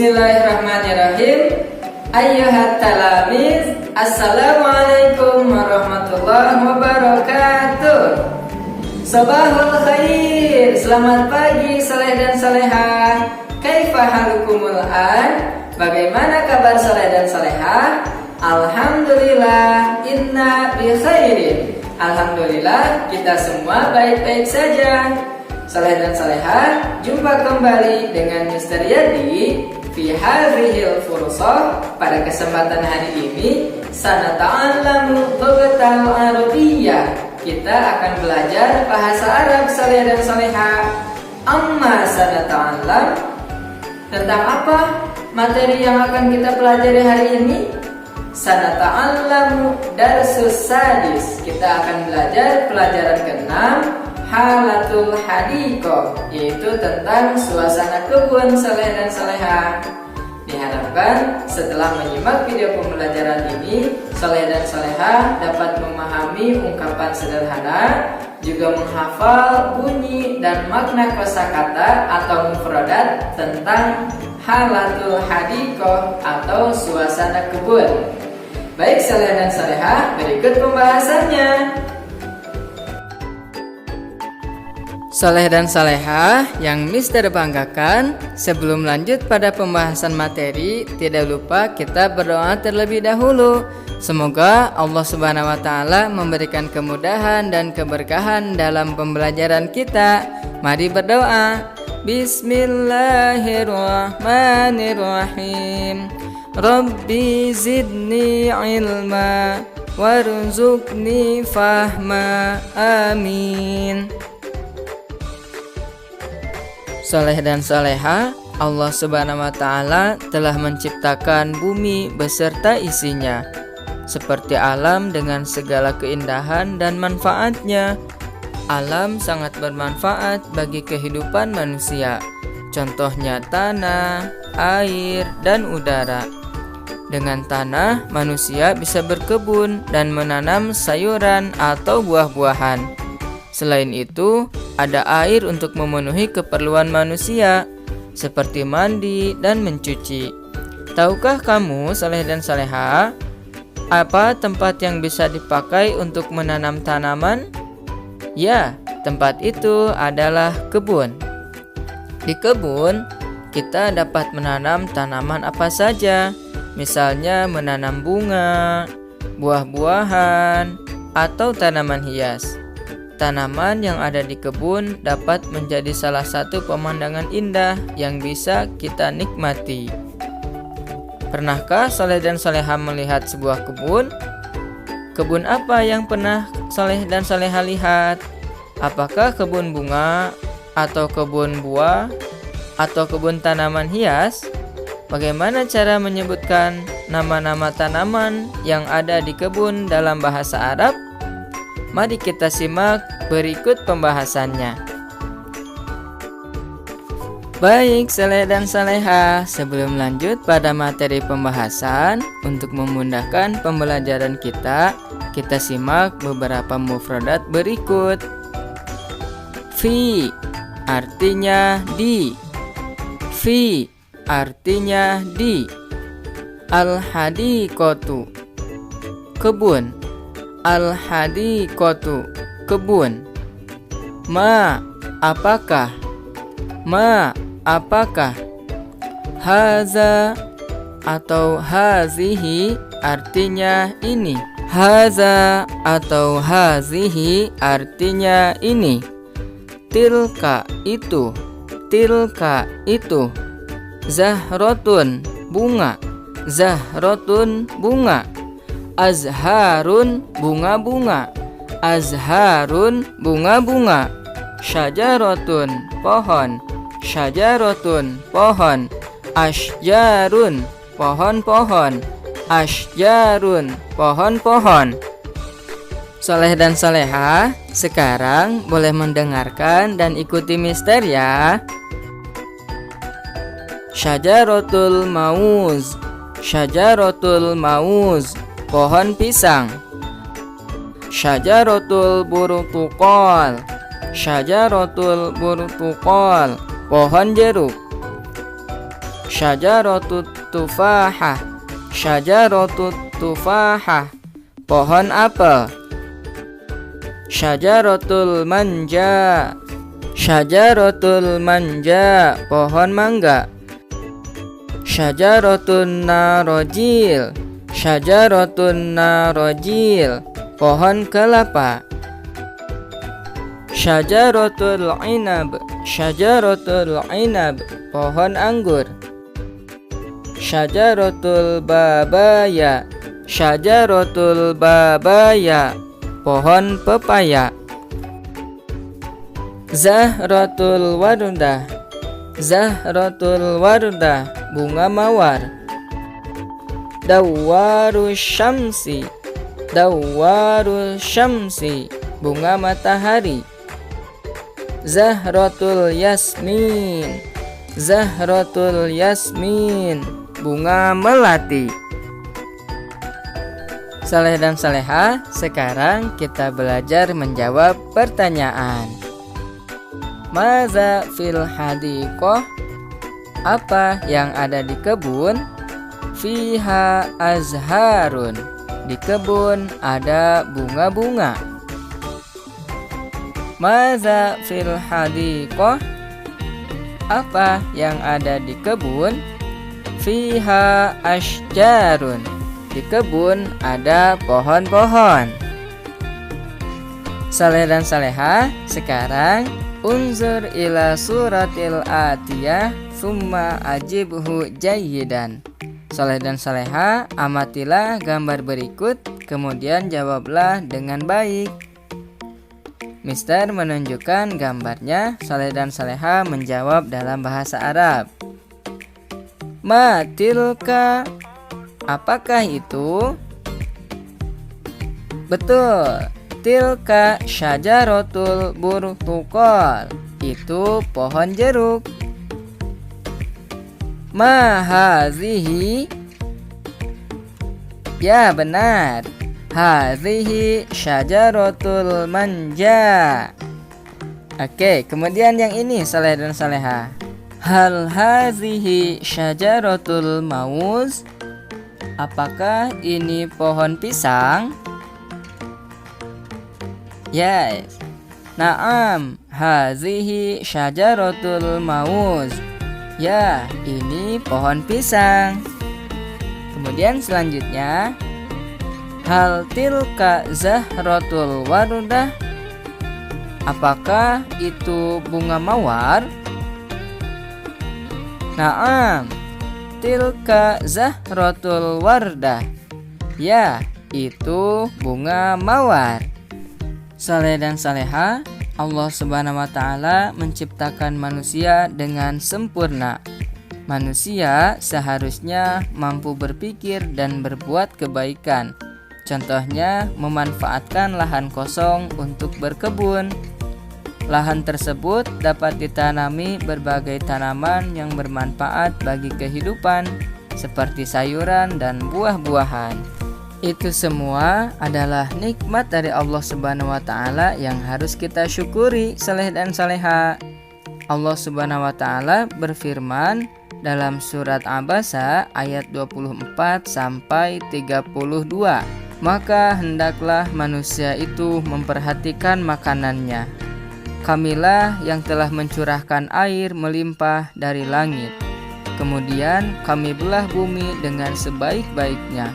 Bismillahirrahmanirrahim. Ayyuhat talamiz, assalamualaikum warahmatullahi wabarakatuh. Sabahul khair, selamat pagi saleh dan salehah. Kaifa halukumul an? Bagaimana kabar saleh dan salehah? Alhamdulillah, inna bi khairin. Alhamdulillah, kita semua baik-baik saja. Saleh dan salehah, jumpa kembali dengan Mr. Yadi fi hadhil fursah. Pada kesempatan hari ini sanata'allamu lughatal arabiyyah. Kita akan belajar bahasa Arab saleh dan salehah. Amma sanata'allam, tentang apa materi yang akan kita pelajari hari ini? Sanata'allamu darsus sadis. Kita akan belajar pelajaran ke-6, halatul hadiqah, yaitu tentang suasana kebun saleh dan salehah. Diharapkan setelah menyimak video pembelajaran ini, saleh dan salehah dapat memahami ungkapan sederhana, juga menghafal bunyi dan makna kosakata atau mufradat tentang halatul hadiqah atau suasana kebun. Baik saleh dan salehah, berikut pembahasannya. Saleh dan salehah yang Mister banggakan, sebelum lanjut pada pembahasan materi, tidak lupa kita berdoa terlebih dahulu. Semoga Allah Subhanahu wa taala memberikan kemudahan dan keberkahan dalam pembelajaran kita. Mari berdoa. Bismillahirrahmanirrahim. Rabbi zidni ilma warzuqni fahma. Amin. Saleh dan salehah, Allah Subhanahu wa taala telah menciptakan bumi beserta isinya, seperti alam dengan segala keindahan dan manfaatnya. Alam sangat bermanfaat bagi kehidupan manusia. Contohnya tanah, air, dan udara. Dengan tanah, manusia bisa berkebun dan menanam sayuran atau buah-buahan. Selain itu, ada air untuk memenuhi keperluan manusia, seperti mandi dan mencuci. Tahukah kamu, saleh dan salehah, apa tempat yang bisa dipakai untuk menanam tanaman? Ya, tempat itu adalah kebun. Di kebun, kita dapat menanam tanaman apa saja, misalnya menanam bunga, buah-buahan, atau tanaman hias. Tanaman yang ada di kebun dapat menjadi salah satu pemandangan indah yang bisa kita nikmati. Pernahkah saleh dan salehah melihat sebuah kebun? Kebun apa yang pernah saleh dan salehah lihat? Apakah kebun bunga, atau kebun buah, atau kebun tanaman hias? Bagaimana cara menyebutkan nama-nama tanaman yang ada di kebun dalam bahasa Arab? Mari kita simak berikut pembahasannya. Baik saleh dan salehah, sebelum lanjut pada materi pembahasan, untuk memudahkan pembelajaran kita simak beberapa mufradat berikut. Fi artinya di. Fi artinya di. Al-hadiqatu, kebun. Al-hadiqatu, kebun. Ma, apakah? Ma, apakah? Haza atau hazihi artinya ini. Haza atau hazihi artinya ini. Tilka, itu. Tilka, itu. Zahrotun, bunga. Zahrotun, bunga. Azharun, bunga-bunga. Azharun, bunga-bunga. Syajaratun, pohon. Syajaratun, pohon. Asjarun, pohon-pohon. Asjarun, pohon-pohon. Saleh dan salehah, sekarang boleh mendengarkan dan ikuti mister ya. Syajaratul mauz. Syajaratul mauz, pohon pisang. Syajaratul burtuqal. Syajaratul burtuqal, pohon jeruk. Syajaratut tufahah. Syajaratut tufahah, pohon apel. Syajaratul manja. Syajaratul manja, pohon mangga. Syajaratun narojil. Syajaratun narojil, pohon kelapa. Syajaratul inab. Syajaratul inab, pohon anggur. Syajaratul babaya. Syajaratul babaya, pohon pepaya. Zahratul wardah. Zahratul wardah, bunga mawar. Dawarus syamsi. Dawarus syamsi, bunga matahari. Zahratul yasmin. Zahratul yasmin, bunga melati. Saleh dan saleha, sekarang kita belajar menjawab pertanyaan. Maza fil hadiqah? Apa yang ada di kebun? Fiha azharun. Di kebun ada bunga-bunga. Maza fil hadiqah? Apa yang ada di kebun? Fiha ashjarun. Di kebun ada pohon-pohon. Saleh dan saleha, sekarang unzur ila suratil atiyah summa ajibhu jayyidan. Saleh dan saleha, amatilah gambar berikut, kemudian jawablah dengan baik. Mister menunjukkan gambarnya, Saleh dan saleha menjawab dalam bahasa Arab. Ma tilka, apakah itu? Betul, tilka syajaratul burtukal. Itu pohon jeruk. Ma hazihi? Ya, benar. Hazihi syajaratul manja. Oke, kemudian yang ini Saleh dan saleha. Hal hazihi syajaratul mauz? Apakah ini pohon pisang? Yes. Naam, hazihi syajaratul mauz. Ya, ini pohon pisang. Kemudian selanjutnya, hal tilka zahratul wardah? Apakah itu bunga mawar? Naam, tilka zahratul wardah. Ya, itu bunga mawar. Saleh dan saleha, Allah Subhanahu wa Ta'ala menciptakan manusia dengan sempurna. Manusia seharusnya mampu berpikir dan berbuat kebaikan. Contohnya, memanfaatkan lahan kosong untuk berkebun. Lahan tersebut dapat ditanami berbagai tanaman yang bermanfaat bagi kehidupan, seperti sayuran dan buah-buahan. Itu semua adalah nikmat dari Allah Subhanahu wa Ta'ala yang harus kita syukuri, saleh dan saleha. Allah Subhanahu wa Ta'ala berfirman dalam surat Abasa ayat 24 sampai 32. Maka hendaklah manusia itu memperhatikan makanannya. Kamilah yang telah mencurahkan air melimpah dari langit. Kemudian kami belah bumi dengan sebaik-baiknya.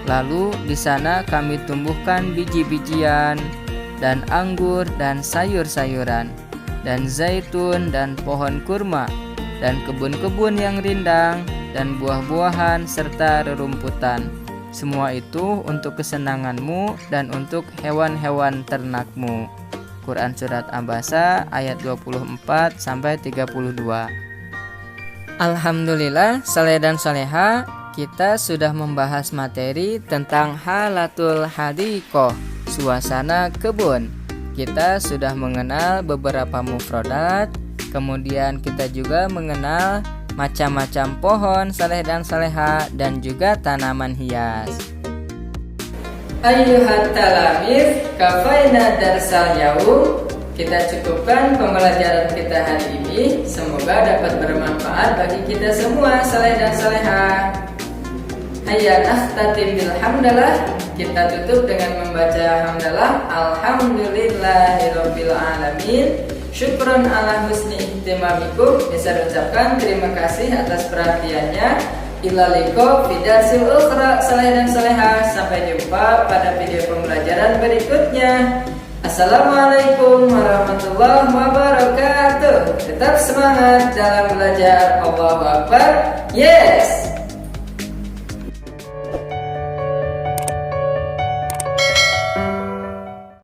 Lalu di sana kami tumbuhkan biji-bijian dan anggur dan sayur-sayuran dan zaitun dan pohon kurma dan kebun-kebun yang rindang dan buah-buahan serta rerumputan. Semua itu untuk kesenanganmu dan untuk hewan-hewan ternakmu. Quran Surat Abasa ayat 24 sampai 32. Alhamdulillah, saleh dan saleha, kita sudah membahas materi tentang halatul hadiqah, suasana kebun. Kita sudah mengenal beberapa mufradat, kemudian kita juga mengenal macam-macam pohon, saleh dan saleha, dan juga tanaman hias. Ayyuhat talamiz, kafaina darsal yaum. kita cukupkan pembelajaran kita hari ini. Semoga dapat bermanfaat bagi kita semua, saleh dan salehah. Hayya nakhtatim bil hamdalah. Kita tutup dengan membaca hamdalah. Alhamdulillahirabbil alamin. Syukron ala husni ihtimamikum. Bisa ucapkan terima kasih atas perhatiannya. Ila liqa fi darsil ukhra, saleh dan salehah. Sampai jumpa pada video pembelajaran berikutnya. Assalamualaikum warahmatullahi wabarakatuh. Tetap semangat dalam belajar. Allahu Akbar. Yes.